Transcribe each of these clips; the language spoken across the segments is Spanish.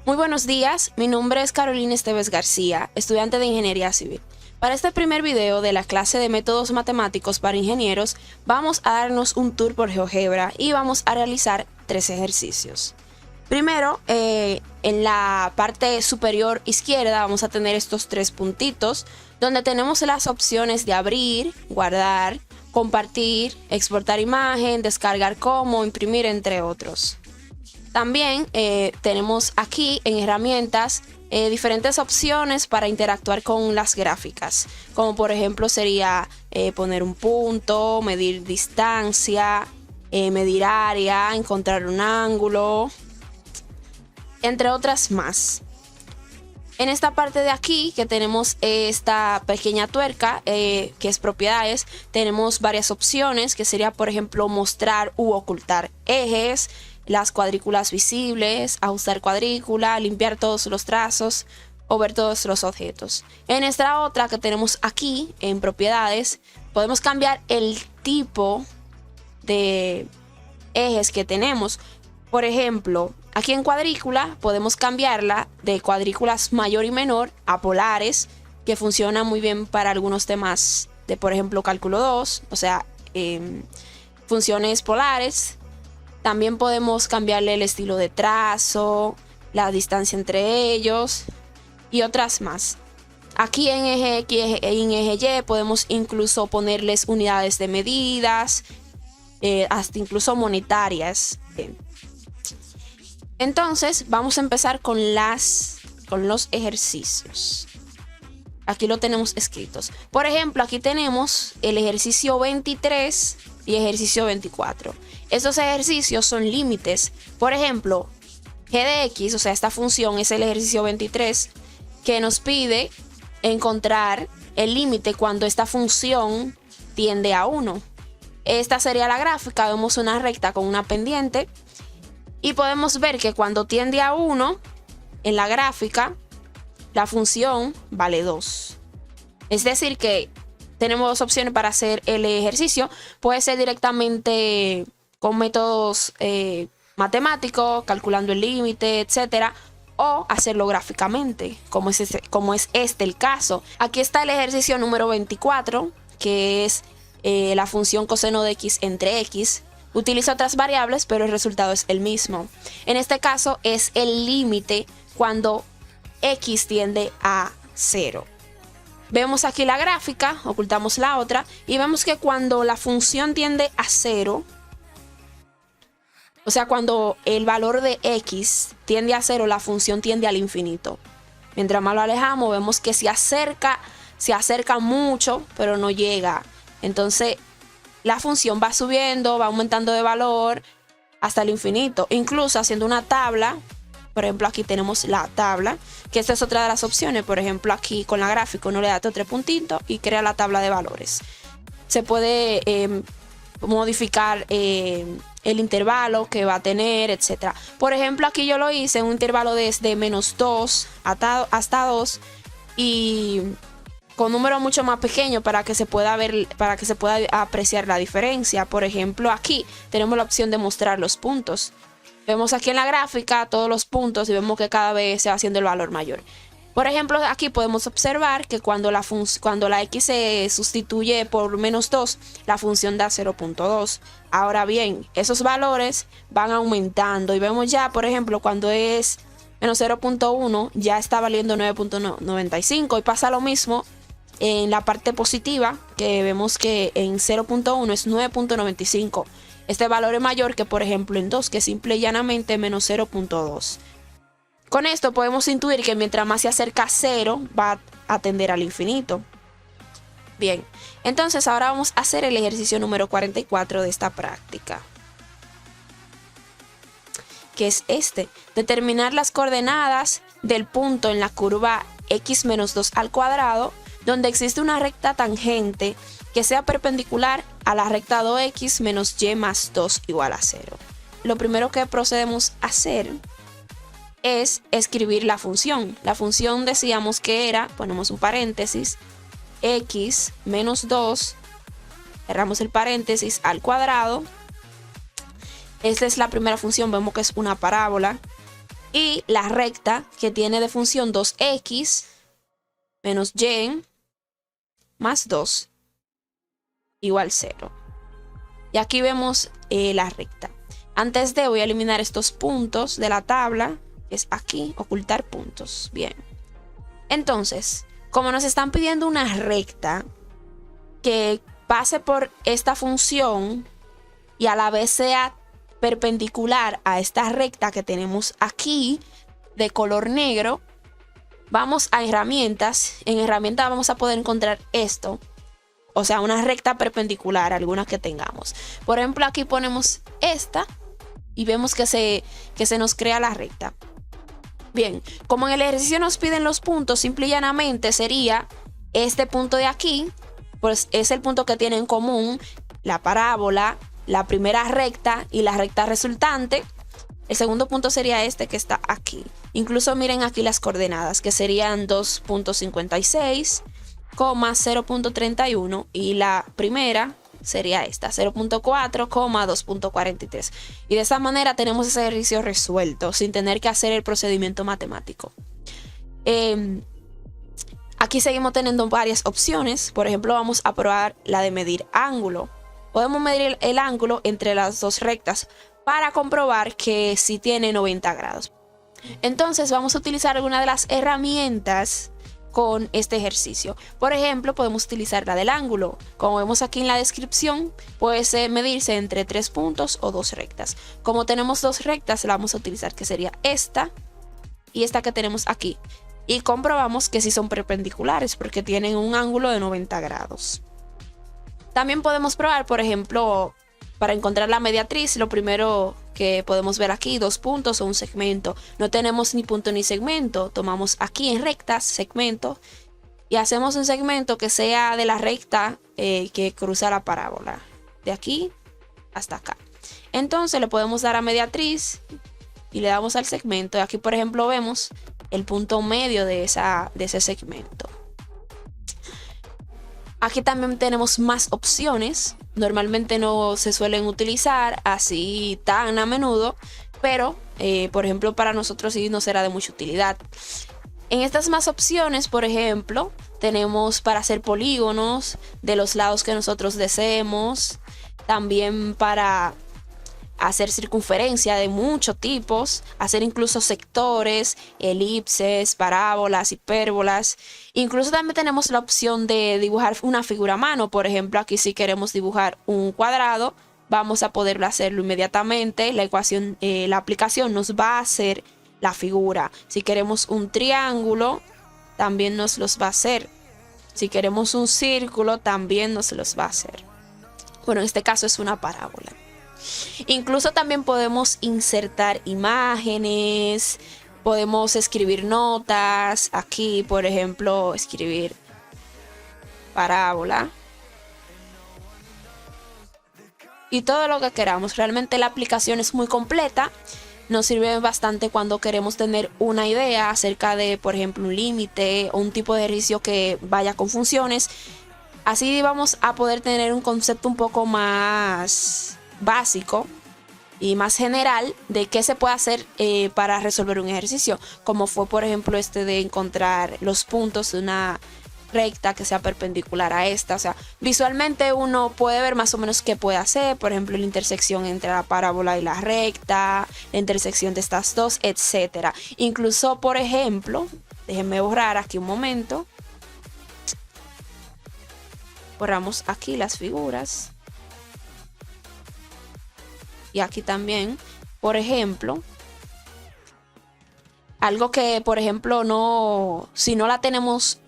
Muy buenos días, mi nombre es Carolina Esteves García, estudiante de Ingeniería Civil. Para este primer video de la clase de métodos matemáticos para ingenieros, vamos a darnos un tour por GeoGebra y vamos a realizar 3 ejercicios. Primero, en la parte superior izquierda vamos a tener estos 3 puntitos, donde tenemos las opciones de abrir, guardar, compartir, exportar imagen, descargar como, imprimir, entre otros. También tenemos aquí en herramientas diferentes opciones para interactuar con las gráficas, como por ejemplo sería poner un punto, medir distancia, medir área, encontrar un ángulo, entre otras más. En esta parte de aquí que tenemos esta pequeña tuerca que es propiedades, tenemos varias opciones que sería por ejemplo mostrar u ocultar ejes, las cuadrículas visibles, ajustar cuadrícula, limpiar todos los trazos o ver todos los objetos. En esta otra que tenemos aquí en propiedades, podemos cambiar el tipo de ejes que tenemos. Por ejemplo, aquí en cuadrícula podemos cambiarla de cuadrículas mayor y menor a polares, que funciona muy bien para algunos temas de, por ejemplo, cálculo 2, o sea, funciones polares. También podemos cambiarle el estilo de trazo, la distancia entre ellos y otras más. Aquí en eje X y en eje Y podemos incluso ponerles unidades de medidas, hasta incluso monetarias. Entonces vamos a empezar con los ejercicios. Aquí lo tenemos escritos. Por ejemplo, aquí tenemos el ejercicio 23 y ejercicio 24. Estos ejercicios son límites. Por ejemplo, g de x, o sea, esta función es el ejercicio 23, que nos pide encontrar el límite cuando esta función tiende a 1. Esta sería la gráfica. Vemos una recta con una pendiente y podemos ver que cuando tiende a 1 en la gráfica, la función vale 2. Es decir que tenemos 2 opciones para hacer el ejercicio. Puede ser directamente con métodos matemáticos, calculando el límite, etcétera, o hacerlo gráficamente, como es este el caso. Aquí está el ejercicio número 24, que es la función coseno de x entre x. Utiliza otras variables, pero el resultado es el mismo. En este caso es el límite cuando x tiende a 0. Vemos aquí la gráfica, ocultamos la otra y vemos que cuando la función tiende a 0, o sea, cuando el valor de x tiende a 0, la función tiende al infinito. Mientras más lo alejamos, vemos que se acerca mucho, pero no llega. Entonces, la función va subiendo, va aumentando de valor hasta el infinito. Incluso haciendo una tabla, por ejemplo, aquí tenemos la tabla, que esta es otra de las opciones. Por ejemplo, aquí con la gráfica uno le da 3 puntitos y crea la tabla de valores. Se puede modificar el intervalo que va a tener, etcétera. Por ejemplo, aquí yo lo hice en un intervalo desde -2 hasta 2 y con números mucho más pequeños para que se pueda ver, para que se pueda apreciar la diferencia. Por ejemplo, aquí tenemos la opción de mostrar los puntos. Vemos aquí en la gráfica todos los puntos y vemos que cada vez se va haciendo el valor mayor. Por ejemplo, aquí podemos observar que cuando la x se sustituye por -2, la función da 0.2. Ahora bien, esos valores van aumentando y vemos ya, por ejemplo, cuando es -0.1 ya está valiendo 9.95 y pasa lo mismo en la parte positiva, que vemos que en 0.1 es 9.95. Este valor es mayor que, por ejemplo, en 2, que es simple y llanamente -0.2. Con esto podemos intuir que mientras más se acerca a 0, va a tender al infinito. Bien, entonces ahora vamos a hacer el ejercicio número 44 de esta práctica, que es este: determinar las coordenadas del punto en la curva x menos 2 al cuadrado, donde existe una recta tangente que sea perpendicular a la recta 2x menos y más 2 igual a 0. Lo primero que procedemos a hacer es escribir la función. La función decíamos que era, ponemos un paréntesis, x menos 2, cerramos el paréntesis, al cuadrado. Esta es la primera función, vemos que es una parábola. Y la recta que tiene de función 2x menos y más 2 igual 0. Y aquí vemos la recta. Antes de, voy a eliminar estos puntos de la tabla, que es aquí, ocultar puntos. Bien. Entonces, como nos están pidiendo una recta que pase por esta función y a la vez sea perpendicular a esta recta que tenemos aquí de color negro, vamos a herramientas. En herramientas vamos a poder encontrar esto, o sea, una recta perpendicular, algunas que tengamos. Por ejemplo, aquí ponemos esta y vemos que se nos crea la recta. Bien, como en el ejercicio nos piden los puntos, simple y llanamente sería este punto de aquí, pues es el punto que tiene en común la parábola, la primera recta y la recta resultante. El segundo punto sería este que está aquí. Incluso miren aquí las coordenadas, que serían 2.56, 0.31, y la primera sería esta, 0.4, 2.43. Y de esa manera tenemos ese ejercicio resuelto sin tener que hacer el procedimiento matemático. Aquí seguimos teniendo varias opciones. Por ejemplo, vamos a probar la de medir ángulo. Podemos medir el ángulo entre las dos rectas para comprobar que sí tiene 90 grados. Entonces vamos a utilizar alguna de las herramientas con este ejercicio. Por ejemplo, podemos utilizar la del ángulo. Como vemos aquí en la descripción, puede medirse entre 3 puntos o 2 rectas. Como tenemos 2 rectas, la vamos a utilizar, que sería esta y esta que tenemos aquí. Y comprobamos que sí son perpendiculares porque tienen un ángulo de 90 grados. También podemos probar, por ejemplo, para encontrar la mediatriz, lo primero que podemos ver aquí, 2 puntos o un segmento. No tenemos ni punto ni segmento. Tomamos aquí en rectas, segmento, y hacemos un segmento que sea de la recta que cruza la parábola, de aquí hasta acá. Entonces le podemos dar a mediatriz y le damos al segmento. Y aquí, por ejemplo, vemos el punto medio de ese segmento. Aquí también tenemos más opciones. Normalmente no se suelen utilizar así tan a menudo, pero por ejemplo para nosotros sí nos será de mucha utilidad. En estas más opciones, por ejemplo, tenemos para hacer polígonos de los lados que nosotros deseemos, también para hacer circunferencia de muchos tipos, hacer incluso sectores, elipses, parábolas, hipérbolas. Incluso también tenemos la opción de dibujar una figura a mano. Por ejemplo, aquí si queremos dibujar un cuadrado, vamos a poderlo hacerlo inmediatamente. La ecuación, la aplicación nos va a hacer la figura. Si queremos un triángulo, también nos los va a hacer. Si queremos un círculo, también nos los va a hacer. Bueno, en este caso es una parábola. Incluso también podemos insertar imágenes, podemos escribir notas. Aquí, por ejemplo, escribir parábola y todo lo que queramos. Realmente la aplicación es muy completa. Nos sirve bastante cuando queremos tener una idea acerca de, por ejemplo, un límite o un tipo de ejercicio que vaya con funciones. Así vamos a poder tener un concepto un poco más básico y más general de qué se puede hacer para resolver un ejercicio, como fue por ejemplo este de encontrar los puntos de una recta que sea perpendicular a esta. O sea, visualmente uno puede ver más o menos qué puede hacer, por ejemplo la intersección entre la parábola y la recta, la intersección de estas dos, etcétera. Incluso, por ejemplo, déjenme borrar aquí un momento, borramos aquí las figuras. Y aquí también, por ejemplo, algo que, por ejemplo, si no la tenemos,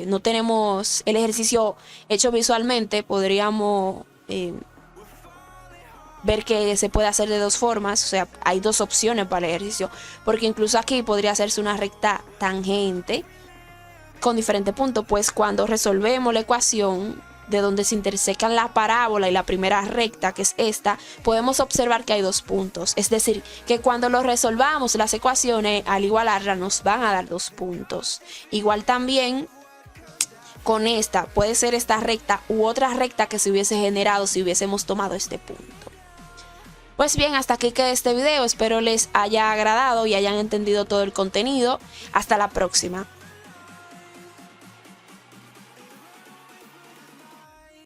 no tenemos el ejercicio hecho visualmente, podríamos ver que se puede hacer de dos formas. O sea, hay dos opciones para el ejercicio, porque incluso aquí podría hacerse una recta tangente con diferentes puntos. Pues cuando resolvemos la ecuación de donde se intersecan la parábola y la primera recta, que es esta, podemos observar que hay 2 puntos. Es decir, que cuando lo resolvamos las ecuaciones, al igualarlas, nos van a dar 2 puntos. Igual también con esta, puede ser esta recta u otra recta que se hubiese generado si hubiésemos tomado este punto. Pues bien, hasta aquí queda este video. Espero les haya agradado y hayan entendido todo el contenido. Hasta la próxima.